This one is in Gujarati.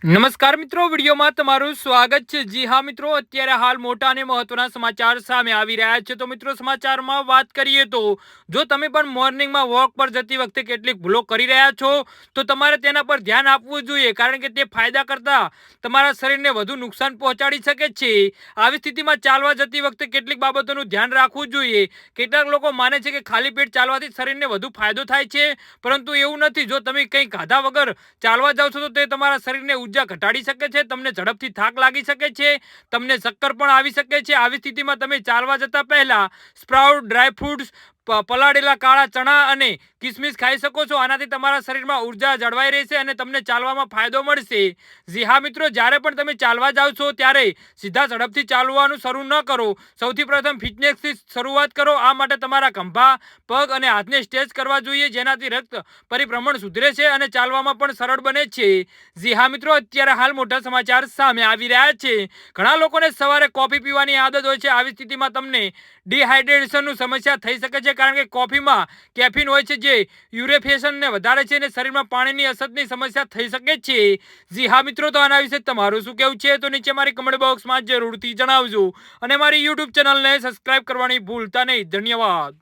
નમસ્કાર મિત્રો, વિડીયોમાં તમારું સ્વાગત છે। જી હા મિત્રો, અત્યારે હાલ મોટા અને મહત્વના સમાચાર સામે આવી રહ્યા છે। તો મિત્રો, સમાચારમાં વાત કરીએ તો જો તમે પણ મોર્નિંગમાં વોક પર જતી વખતે કેટલીક ભૂલો કરી રહ્યા છો તો તમારે તેના પર ધ્યાન આપવું જોઈએ, કારણ કે તે ફાયદા કરતા તમારા શરીરને વધુ નુકસાન પહોંચાડી શકે છે। આવી સ્થિતિમાં ચાલવા જતી વખતે કેટલીક બાબતોનું ધ્યાન રાખવું જોઈએ। કેટલાક લોકો માને છે કે ખાલી પેટ ચાલવાથી શરીરને વધુ ફાયદો થાય છે, પરંતુ એવું નથી। જો તમે કંઈ ખાધા વગર ચાલવા જાવ છો તો તે તમારા શરીરને ઊર્જા ઘટાડી શકે છે, તમને ઝડપથી થાક લાગી શકે છે, તમને ચક્કર પણ આવી શકે છે। આવી સ્થિતિમાં તમે ચાલવા જતા પહેલા સ્પ્રાઉટ, ડ્રાય ફ્રૂટ્સ, પલાળેલા કાળા ચણા અને કિસમિસ ખાઈ શકો છો। આનાથી તમારા શરીરમાં ઊર્જા જળવાઈ રહેશે અને તમને ચાલવામાં ફાયદો મળશે। જી હા મિત્રો, જ્યારે પણ તમે ચાલવા જાવ છો ત્યારે સીધા ઝડપથી ચાલવાનું શરૂ ન કરો। સૌથી પ્રથમ ફિટનેસથી શરૂઆત કરો। આ માટે તમારા ખભા, પગ અને હાથને સ્ટ્રેચ કરવા જોઈએ, જેનાથી રક્ત પરિભ્રમણ સુધરે છે અને ચાલવામાં પણ સરળ બને છે। જી હા મિત્રો, અત્યારે હાલ મોટા સમાચાર સામે આવી રહ્યા છે। ઘણા લોકોને સવારે કોફી પીવાની આદત હોય છે। આવી સ્થિતિમાં તમને ડિહાઇડ્રેશનની સમસ્યા થઈ શકે છે, કારણ કે કોફીમાં કેફીન હોય છે, જે યુરેફેશનને વધારે છે અને શરીરમાં પાણીની અછતની સમસ્યા થઈ શકે છે। જી હા મિત્રો, તો આના વિશે તમારું શું કહેવું છે તો નીચે મારી કમેન્ટ બોક્સમાં જરૂરથી જણાવજો અને મારી યુટ્યુબ ચેનલને સબસ્ક્રાઇબ કરવાની ભૂલતા નહીં। ધન્યવાદ।